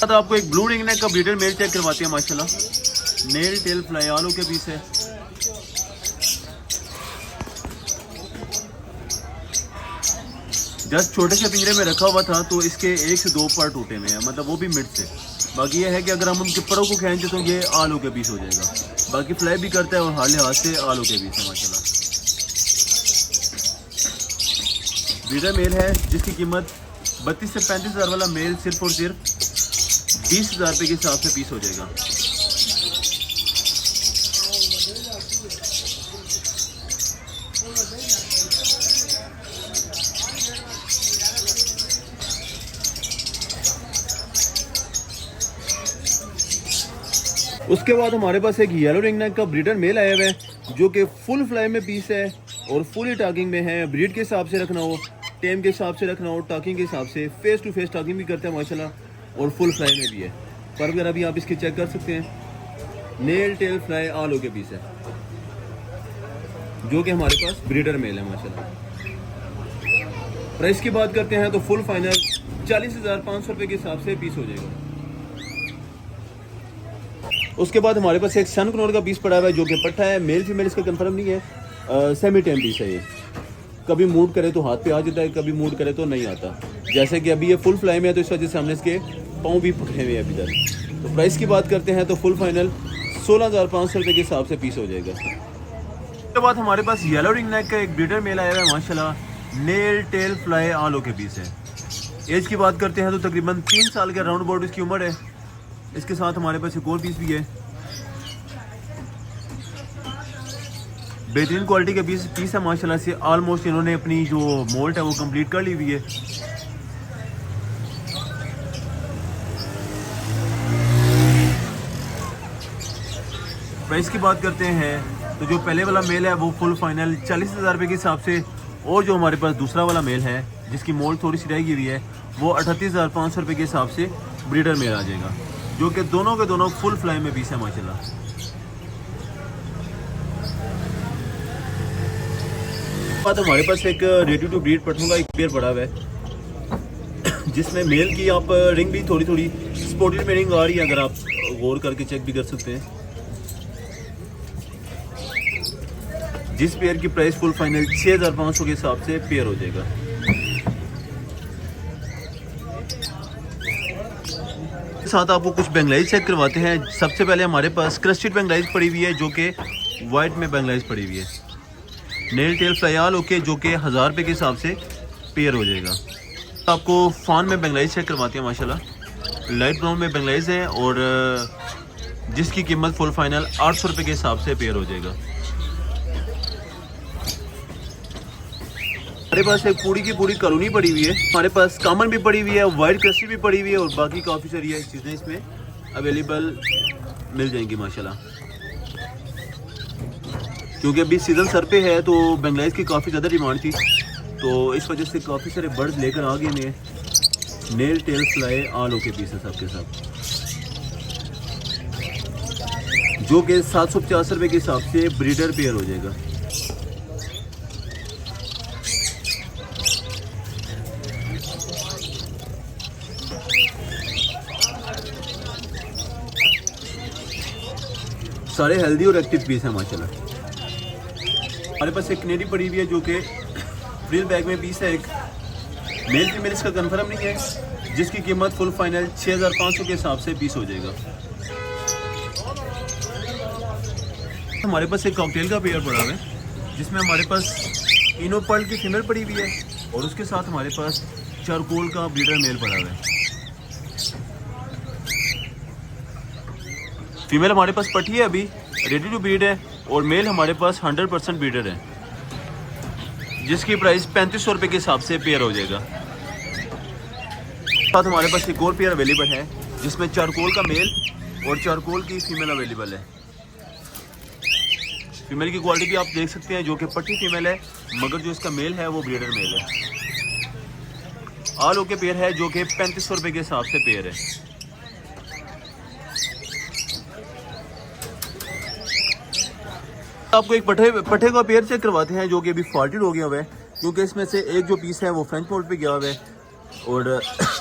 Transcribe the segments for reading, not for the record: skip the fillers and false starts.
तो आपको एक ब्लू रिंग नेक का ब्रीडर मेल चेक करवाते हैं माशाल्लाह। नेल टेल फ्लाई आलू के पीस है। जस्ट छोटे से पिंजरे में रखा हुआ था तो इसके 1 से 2 पर टूटे हुए हैं, मतलब वो भी मिड से। बाकी ये है कि अगर हम उनके परों को खींचे तो ये आलू के पीस हो जाएगा। बाकी फ्लाई भी करता है और हर लिहाज से आलू के पीस है माशाल्लाह। ब्रीडर मेल है जिसकी कीमत 32 से 35 हज़ार वाला मेल सिर्फ और सिर्फ 20,000 रुपये के हिसाब से पीस हो जाएगा। उसके बाद हमारे पास एक येलो रिंग नेक का ब्रीडर मेल आया हुआ है जो कि फुल फ्लाई में पीस है और फुली टॉकिंग में है। ब्रीड के हिसाब से रखना हो, टेम के हिसाब से रखना हो, टॉकिंग के हिसाब से, फेस टू फेस टॉकिंग भी करते हैं माशाल्लाह और फुल फ्लाई में भी है। पर वगैरह भी आप इसके चेक कर सकते हैं। नेल टेल फ्लाई आलू के पीस है जो कि हमारे पास ब्रीडर मेल है माशाल्लाह। प्राइस की बात करते हैं तो फुल फाइनल 40,500 रुपये के हिसाब से पीस हो जाएगा। उसके बाद हमारे पास एक सन कनौर का पीस पड़ा हुआ है जो कि पट्टा है। मेल फीमेल इसका कंफर्म नहीं है, सेमी टेम पीस है ये। कभी मूड करे तो हाथ पे आ जाता है, कभी मूड करे तो नहीं आता। जैसे कि अभी ये फुल फ्लाई में है तो इस वजह से हमने इसके पाँव भी पकड़े हुए हैं अभी तक। तो प्राइस की बात करते हैं तो फुल फाइनल 16,500 रुपये के हिसाब से पीस हो जाएगा। उसके बाद हमारे पास येलो रिंग नेक का एक ब्रीडर मेल आया हुआ है माशाल्लाह। नेल टेल फ्लाई आलू के पीस है। एज की बात करते हैं तो तकरीबन 3 साल के राउंड अबाउट इसकी उम्र है। इसके साथ हमारे पास एक और पीस भी है। बेहतरीन क्वालिटी का पीस है माशाल्लाह से। ऑलमोस्ट इन्होंने अपनी जो मोल्ट है वो कंप्लीट कर ली हुई है। प्राइस की बात करते हैं तो जो पहले वाला मेल है वो फुल फाइनल 40,000 रुपये के हिसाब से, और जो हमारे पास दूसरा वाला मेल है जिसकी मोल्ट थोड़ी सी रह गई हुई है वो 38,500 रुपये के हिसाब से ब्रीडर मेल आ जाएगा, जो कि दोनों के दोनों फुल फ्लाई में पीस है माशाल्लाह। बाद हमारे पास एक रेडी टू ब्रीड पट्टों का एक पेयर पड़ा हुआ है जिसमें मेल की आप रिंग भी थोड़ी थोड़ी स्पोर्टेड में रिंग आ रही है, अगर आप गौर करके चेक भी कर सकते हैं। जिस पेयर की प्राइस फुल फाइनल 6,500 के हिसाब से पेयर हो जाएगा। साथ आपको कुछ बेंगलाइज चेक करवाते हैं। सबसे पहले हमारे पास क्रस्टेड बेंगलाइज पड़ी हुई है जो कि वाइट में बेंगलाइज पड़ी हुई है। नेल टेल फ्लायाल ओके जो कि 1000 रुपये के हिसाब से पेयर हो जाएगा। आपको फान में बेंगलाइज चेक करवाते हैं माशाल्लाह। लाइट ब्राउन में बेंगलाइज है और जिसकी कीमत फुल फाइनल 800 रुपये के हिसाब से पेयर हो जाएगा। हमारे पास एक पूरी की पूरी कॉलोनी पड़ी हुई है। हमारे पास कॉमन भी पड़ी हुई है, वाइट क्रस्टी भी पड़ी हुई है और बाकी काफ़ी सारी चीज़ें इसमें अवेलेबल मिल जाएंगी माशाल्लाह। क्योंकि अभी सीज़न सर पे है तो बेंगलाइज की काफ़ी ज़्यादा डिमांड थी, तो इस वजह से काफ़ी सारे बर्ड्स लेकर आ गए हैं। नेल टेल फ्लाई आलू के पीस है सबके साथ, जो कि 750 रुपये के हिसाब से ब्रीडर पेयर हो जाएगा। सारे हेल्दी और एक्टिव पीस है माशाल्लाह। हमारे पास एक कनेरी पड़ी हुई है जो कि फ्रिल बैग में पीस है। एक मेल फीमेल इसका कंफर्म नहीं है, जिसकी कीमत फुल फाइनल 6500 के हिसाब से पीस हो जाएगा। हमारे पास एक कॉकटेल का पेयर पड़ा हुआ है जिसमें हमारे पास इनो पर्ल की फीमेल पड़ी हुई है और उसके साथ हमारे पास चारकोल का ब्रीडर मेल पड़ा हुआ है। फीमेल हमारे पास पटी है, अभी रेडी टू ब्रीड है, और मेल हमारे पास 100% ब्रीडर है जिसकी प्राइस 3500 रुपये के हिसाब से पेयर हो जाएगा। साथ हमारे पास एक और पेयर अवेलेबल है जिसमें चारकोल का मेल और चारकोल की फीमेल अवेलेबल है। फीमेल की क्वालिटी भी आप देख सकते हैं जो कि पट्टी फीमेल है, मगर जो इसका मेल है वो ब्रीडर मेल है। आल ओके पेयर है जो कि 3500 रुपये के हिसाब से पेयर है। आपको एक पट्टे का पेयर चेक करवाते हैं जो कि अभी फॉल्टेड हो गया हुआ है, क्योंकि इसमें से एक जो पीस है वो फ्रेंच मोल्ड पे गया हुआ है और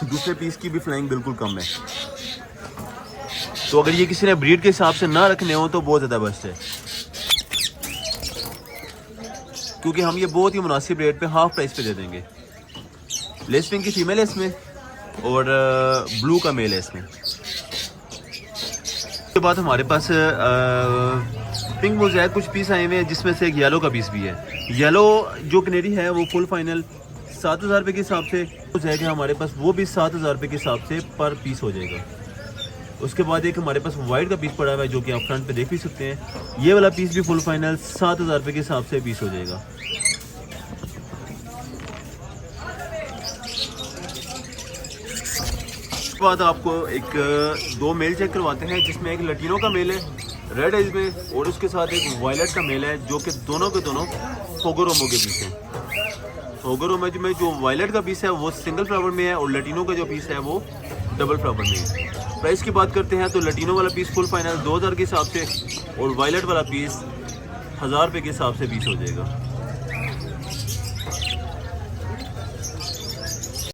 दूसरे पीस की भी फ्लाइंग बिल्कुल कम है। तो अगर ये किसी ने ब्रीड के हिसाब से ना रखने हो तो बहुत ज़्यादा बेस्ट है, क्योंकि हम ये बहुत ही मुनासिब रेट पे हाफ प्राइस पे दे देंगे। लेसविंग की फीमेल है इसमें और ब्लू का मेल है इसमें। उसके बाद हमारे पास पिंक मोज़ैक कुछ पीस आए हुए हैं, जिसमें से एक येलो का पीस भी है। येलो जो कनेरी है वो फुल फाइनल 7,000 रुपये के हिसाब से मोज़ैक है हमारे पास, वो भी 7,000 रुपये के हिसाब से पर पीस हो जाएगा। उसके बाद एक हमारे पास वाइट का पीस पड़ा हुआ है, जो कि आप फ्रंट पे देख भी सकते हैं। ये वाला पीस भी फुल फाइनल 7,000 रुपये के हिसाब से पीस हो जाएगा। उसके बाद आपको एक दो मेल चेक करवाते हैं, जिसमें एक लटीनो का मेल है रेड एज में, और उसके साथ एक वायलेट का मेल है, जो कि दोनों के दोनों फोगोरोमो के पीस हैं। फोगोरोमो में जो वायलेट का पीस है वो सिंगल फ्लावर में है, और लटीनो का जो पीस है वो डबल फ्लावर में है। प्राइस की बात करते हैं तो लटीनो वाला पीस फुल फाइनल 2,000 के हिसाब से, और वायलेट वाला पीस 1,000 रुपये के हिसाब से पीस हो जाएगा।